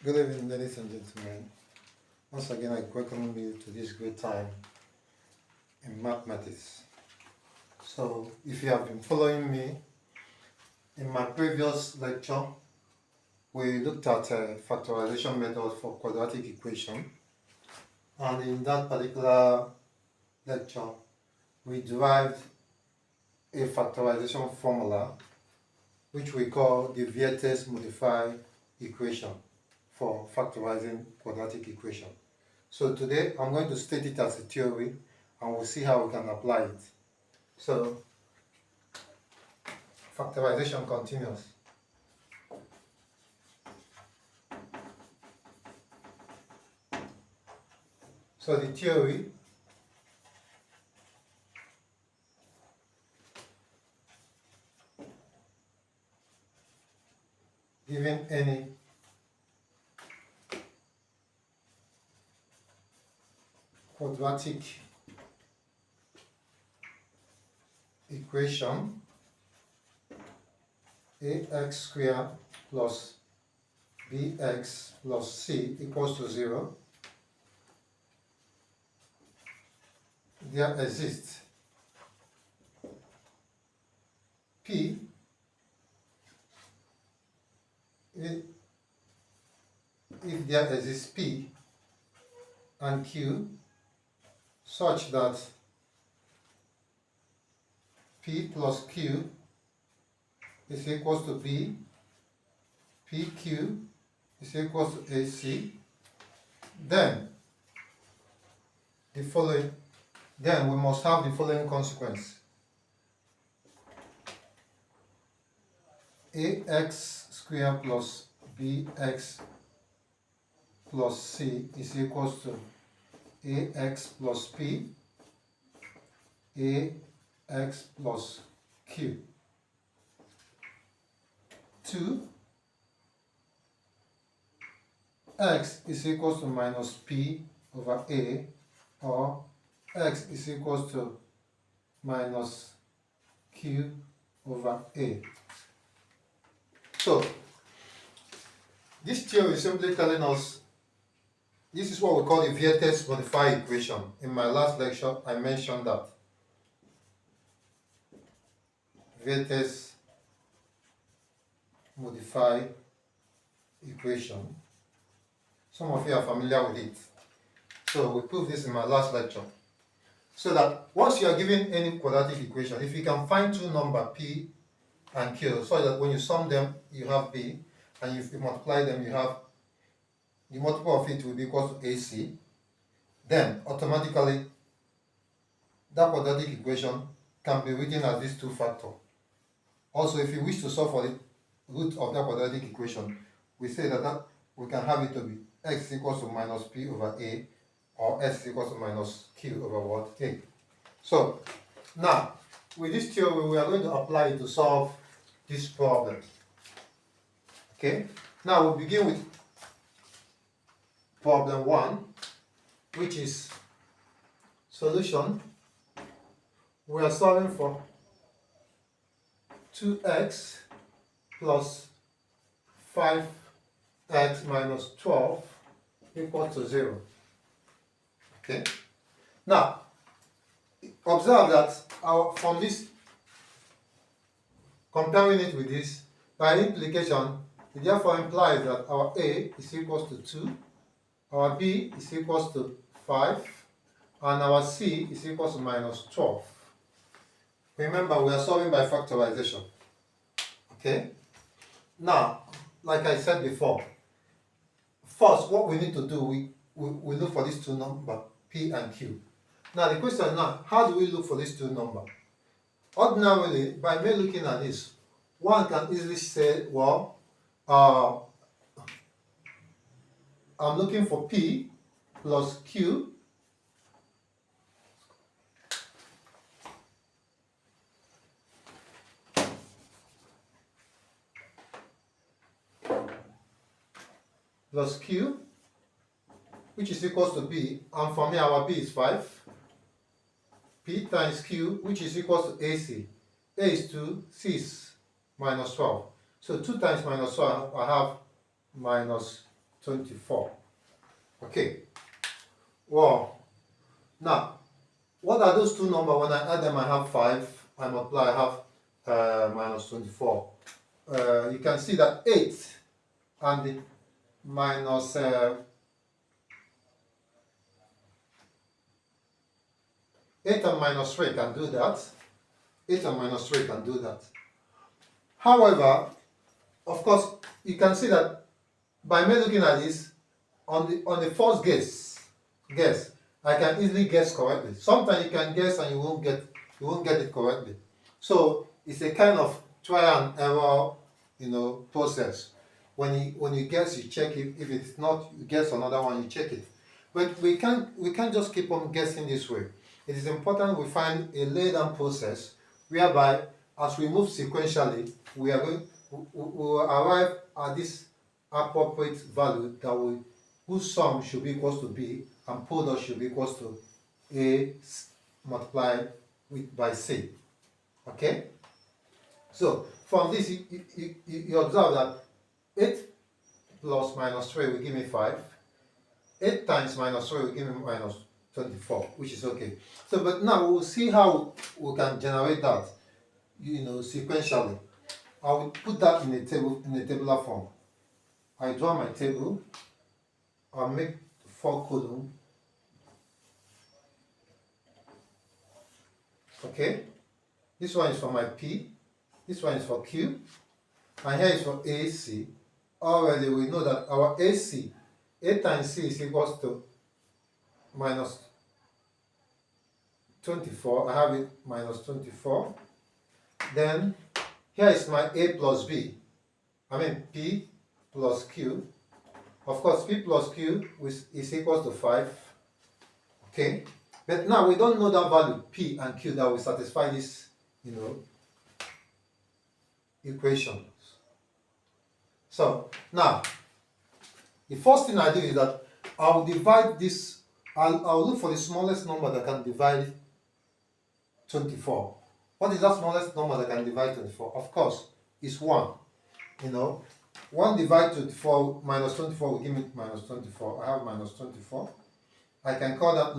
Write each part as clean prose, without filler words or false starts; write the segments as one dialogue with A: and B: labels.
A: Good evening, ladies and gentlemen. Once again, I welcome you to this great time in mathematics. So, if you have been following me, in my previous lecture, we looked at a factorization method for quadratic equation. And in that particular lecture, we derived a factorization formula, which we call the Viete modified equation for factorizing quadratic equation. So today I'm going to state it as a theory and we'll see how we can apply it. So factorization continues. So the theory given any quadratic equation ax squared plus bx plus c equals to 0, there exists p if there exists p and q such that p plus q is equals to b, pq is equals to ac, then we must have the following consequence. Ax squared plus bx plus c is equals to ax plus p, ax plus q. 2, x is equals to minus p over a, or x is equals to minus q over a. So this theory is simply telling us this is what we call the Viete modified equation. In my last lecture, I mentioned that Viete modified equation. Some of you are familiar with it. So we proved this in my last lecture. So that once you are given any quadratic equation, if you can find two numbers p and q, so that when you sum them you have b, and if you multiply them you have the multiple of it will be equal to ac, then automatically that quadratic equation can be written as these two factors. Also, if you wish to solve for the root of that quadratic equation, we say that we can have it to be x equals to minus p over a, or s equals to minus q over what? A. So now with this theory we are going to apply it to solve this problem. Okay, now we'll begin with problem 1, which is solution. We are solving for 2x plus 5x minus 12 equal to 0. Okay. Now, observe that from this, comparing it with this, by implication, it therefore implies that our a is equals to 2, our b is equals to 5, and our c is equals to minus 12. Remember, we are solving by factorization. Okay? Now, like I said before, first what we need to do, we look for these two numbers, p and q. Now the question is now, how do we look for these two numbers? Ordinarily, by me looking at this, one can easily say, well, I'm looking for p plus q plus q, which is equals to b, and for me our b is 5, p times q, which is equals to ac. A is 2, c is minus 12. So 2 times minus 12, I have minus 24. Okay. Well, now, what are those two numbers? When I add them, I have 5. I multiply, I have minus 24. You can see that 8 and the minus 8 and minus 3 can do that. 8 and minus 3 can do that. However, of course, you can see that by me looking at this, on the first guess, I can easily guess correctly. Sometimes you can guess and you won't get it correctly. So it's a kind of try and error, process. When you guess, you check it. If it's not, you guess another one, you check it. But we can't just keep on guessing this way. It is important we find a laid down process whereby as we move sequentially, we will arrive at this appropriate value whose sum should be equals to B and product should be equals to A multiplied by C. Okay? So from this you observe that 8 plus minus 3 will give me 5. 8 times minus 3 will give me minus 24, which is okay. So but now we'll see how we can generate that sequentially. I will put that in a tabular form. I draw my table. I'll make 4 columns. Okay, this one is for my P, this one is for Q, and here is for AC. Already we know that our AC, A times C is equals to minus 24. I have it minus 24. Then here is my A plus B. P plus Q. Of course, P plus Q is equals to 5. Okay. But now we don't know that value P and Q that will satisfy this, equations. So now, the first thing I do is that I'll divide this. I'll look for the smallest number that can divide 24. What is that smallest number that can divide 24? Of course, it's 1. 1 divided 24 minus 24 will give me minus 24. I have minus 24. I can call that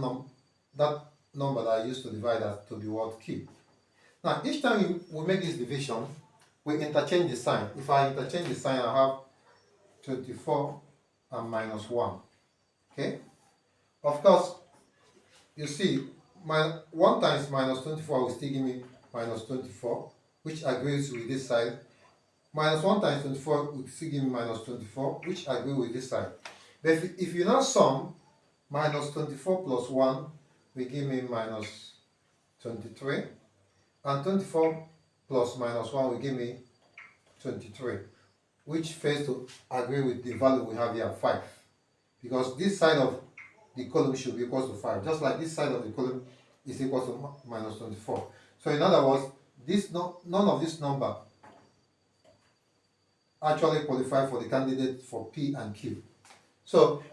A: number that I used to divide that to be what? Q. Now, each time we make this division, we interchange the sign. If I interchange the sign, I have 24 and minus 1. Okay? Of course, you see, 1 times minus 24 will still give me minus 24, which agrees with this side. Minus 1 times 24 will still give me minus 24, which agree with this side. But if you now sum, minus 24 plus 1 will give me minus 23. And 24 plus minus 1 will give me 23, which fails to agree with the value we have here, 5. Because this side of the column should be equal to 5, just like this side of the column is equal to minus 24. So in other words, none of this number actually qualify for the candidate for P and Q. So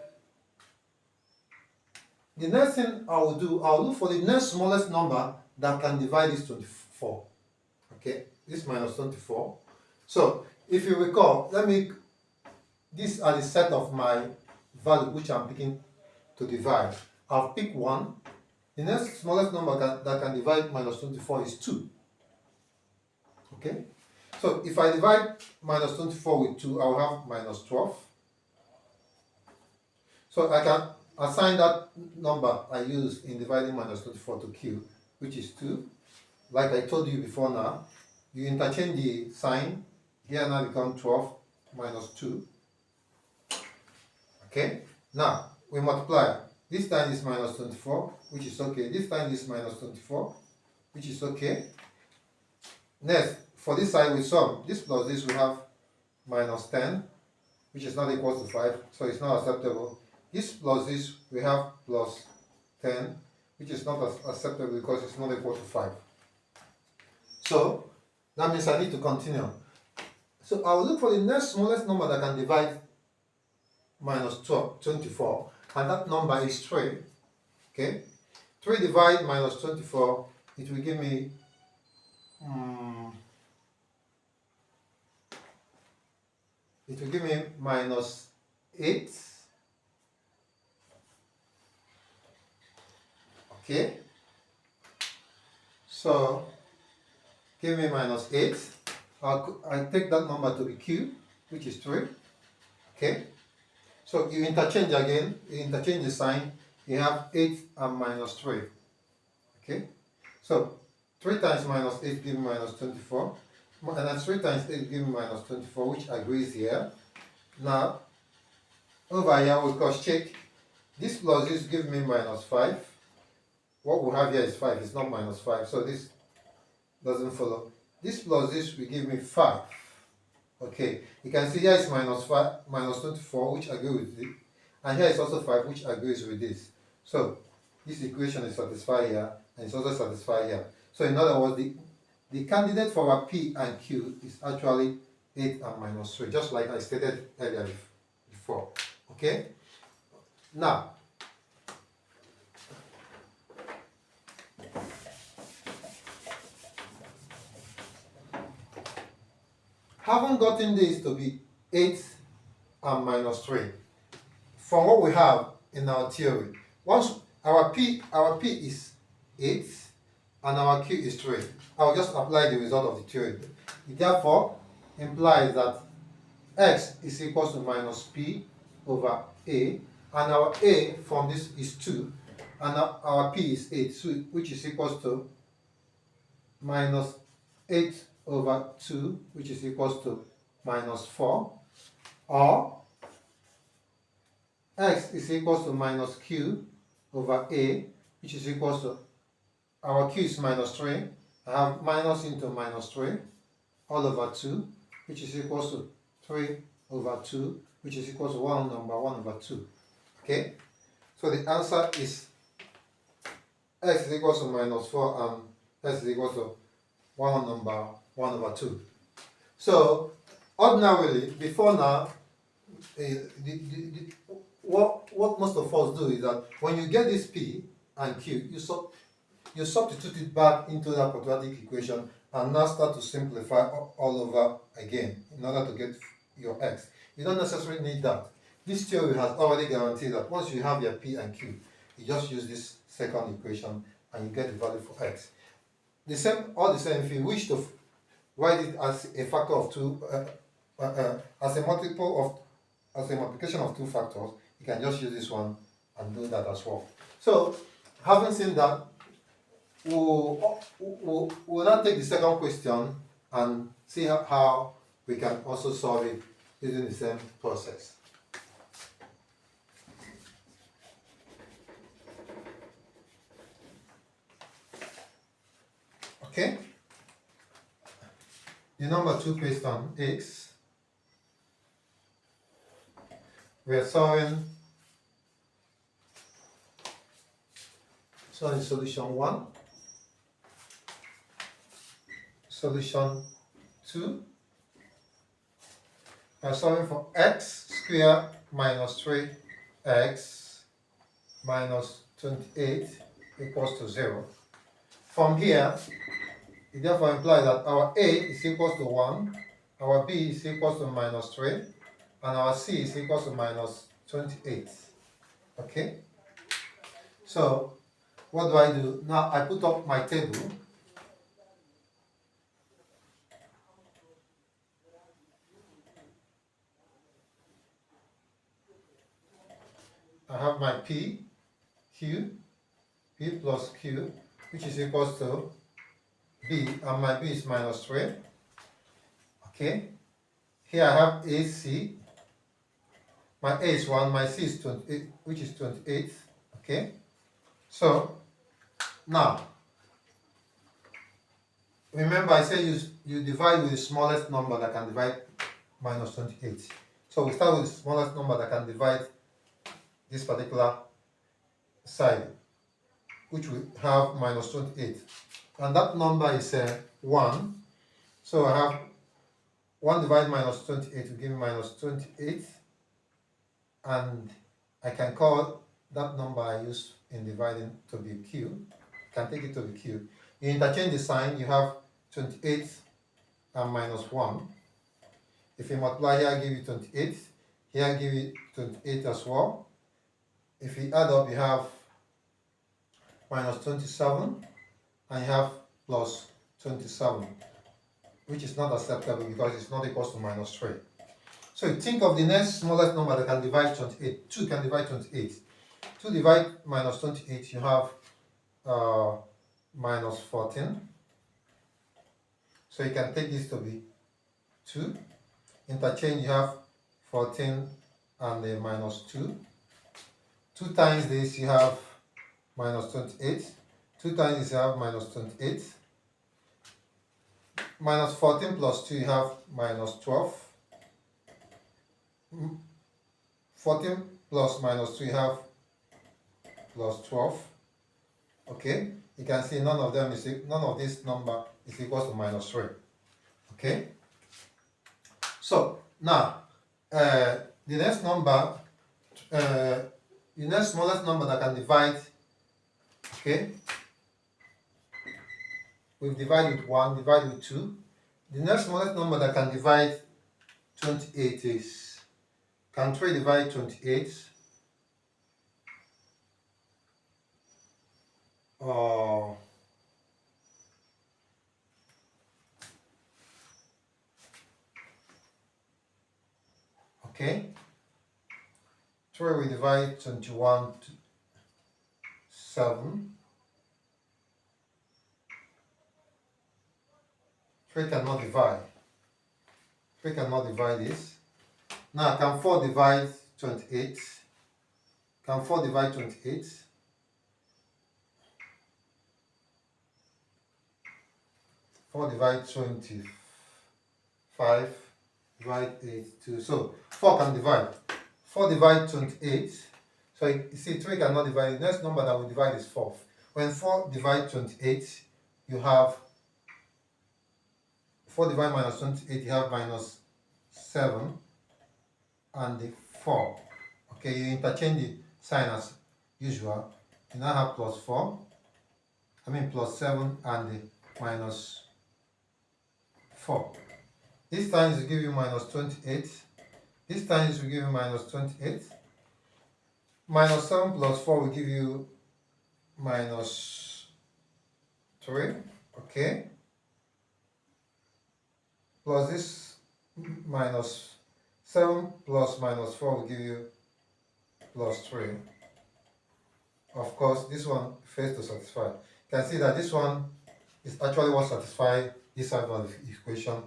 A: the next thing I will do, I'll look for the next smallest number that can divide this 24. Okay, this minus 24. So if you recall, these are the set of my value which I'm picking to divide. I've picked 1. The next smallest number that can divide minus 24 is 2. Okay, so if I divide minus 24 with 2, I will have minus 12. So I can assign that number I used in dividing minus 24 to Q, which is 2. Like I told you before now, you interchange the sign. Here now becomes 12 minus 2. Okay, now we multiply. This time is minus 24, which is okay. This time is minus 24, which is okay. Next, for this side we sum. This plus this we have minus 10, which is not equal to 5, so it's not acceptable. This plus this we have plus 10, which is not acceptable because it's not equal to 5. So that means I need to continue. So I will look for the next smallest number that can divide minus 24, and that number is 3. Okay, 3 divide minus 24, it will give me minus 8. Okay, so give me minus 8. I take that number to be q, which is 3. Okay, so you interchange again, you interchange the sign, you have 8 and minus 3. Okay, so 3 times minus 8 give me minus 24, and then 3 times 8 give me minus 24, which agrees here. Now, over here we cross check. This plus this give me minus 5. What we have here is 5, it's not minus 5, so this doesn't follow. This plus this will give me 5. Okay, you can see here is minus 5, minus 24, which agrees with it, and here is also 5, which agrees with this. So this equation is satisfied here, and it's also satisfied here. So in other words, the candidate for our P and Q is actually 8 and minus 3, just like I stated earlier before. Okay, now having gotten this to be 8 and minus 3, from what we have in our theory, once our P is 8 and our Q is 3, I'll just apply the result of the theory. It therefore implies that x is equal to minus P over A, and our A from this is 2, and our P is 8, so which is equal to minus 8 over 2, which is equal to minus 4, or x is equal to minus q over a, which is equal to, our q is minus 3, I have minus into minus 3, all over 2, which is equal to 3 over 2, which is equal to 1 over 2. Okay, so the answer is x is equal to minus 4 and x is equal to 1 over 2. So ordinarily, before now, what most of us do is that when you get this P and Q, you substitute it back into that quadratic equation and now start to simplify all over again in order to get your x. You don't necessarily need that. This theory has already guaranteed that once you have your P and Q, you just use this second equation and you get the value for x. All the same, if you wish to write it as a factor of 2, as a multiplication of 2 factors, you can just use this one and do that as well. So, having seen that, we'll now take the second question and see how we can also solve it using the same process. Okay? The number 2 question is, we are solving solution 1, solution 2. We are solving for x squared minus 3x minus 28 equals to 0. From here, it therefore implies that our a is equal to 1, our b is equal to minus 3, and our c is equal to minus 28. Okay? So, what do I do? Now I put up my table. I have my P, Q, P plus Q, which is equal to B, and my B is minus 3. Okay? Here I have AC. My A is 1, my C is 28, which is 28. Okay? So, now, remember I said you divide with the smallest number that can divide minus 28. So we start with the smallest number that can divide this particular side, which we have minus 28. And that number is 1. So I have 1 divided minus 28 will give me minus 28. And I can call that number I use in dividing to be Q. I can take it to be Q. You interchange the sign, you have 28 and minus 1. If you multiply here, I give you 28. Here give you 28 as well. If you add up, you have minus 27 and you have plus 27, which is not acceptable because it's not equal to minus 3. So you think of the next smallest number that can divide 28. 2 can divide 28. 2 divide minus 28, you have minus 14. So you can take this to be 2. Interchange, you have 14 and a minus 2. 2 times this, you have minus 28. 2 times this, you have minus 28. Minus 14 plus 2, you have minus 12. 14 plus minus 2, you have plus 12. Okay, you can see none of this number is equal to minus 3. Okay, so now the next number, the next smallest number that can divide, okay, we've divided with 1, divide with 2. The next smallest number that can divide 28 is, can 3 divide 28? Okay, 3 we divide 21 to 7. 3 cannot divide. 3 cannot divide this. Now, can 4 divide 28? Can 4 divide 28? 4 divide 25, divide 8, 2. So 4 can divide. 4 divide 28. So you see 3 cannot divide. The next number that we divide is 4. When 4 divide 28, you have 4 divide minus 28, you have minus 7 and the 4. Okay, you interchange the sign as usual. You now have plus 4. Plus 7 and the minus 4. This time will give you minus 28. This time will give you minus 28. Minus 7 plus 4 will give you minus 3. Okay. Plus this minus 7 plus minus 4 will give you plus 3. Of course, this one fails to satisfy. You can see that this one is actually what satisfies this side of the equation.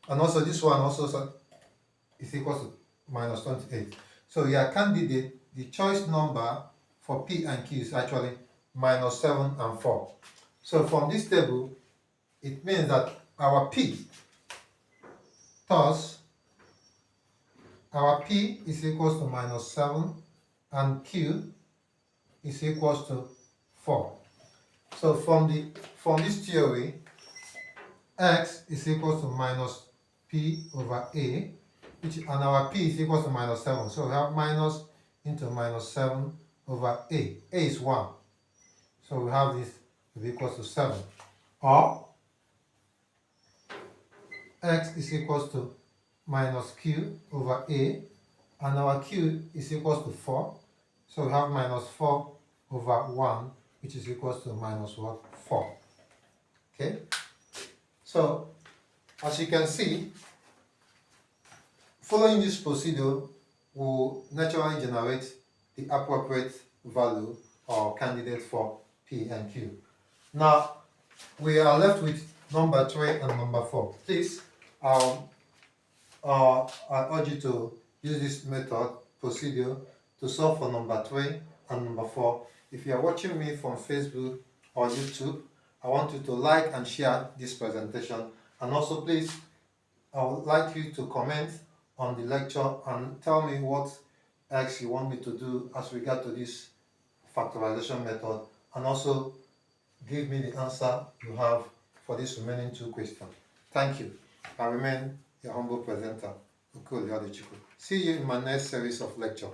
A: And also this one also is equal to minus 28. So your candidate, the choice number for P and Q is actually minus 7 and 4. So from this table, it means that our P, thus our P is equal to minus 7 and Q is equal to 4. So from this theory, X is equal to minus P over A, and our P is equal to minus 7. So we have minus into minus 7 over A. A is 1. So we have this to be equal to 7. Or X is equal to minus Q over A, and our Q is equal to 4. So we have minus 4 over 1, which is equal to minus what? 4. Okay? So, as you can see, following this procedure will naturally generate the appropriate value or candidate for P and Q. Now, we are left with number 3 and number 4. Please, I urge you to use this method, procedure, to solve for number 3 and number 4. If you are watching me from Facebook or YouTube, I want you to like and share this presentation. And also, please, I would like you to comment on the lecture and tell me what else you want me to do as regard to this factorization method, and also give me the answer you have for these remaining 2 questions. Thank you. I remain your humble presenter, Ukul Yadechuku. See you in my next series of lecture.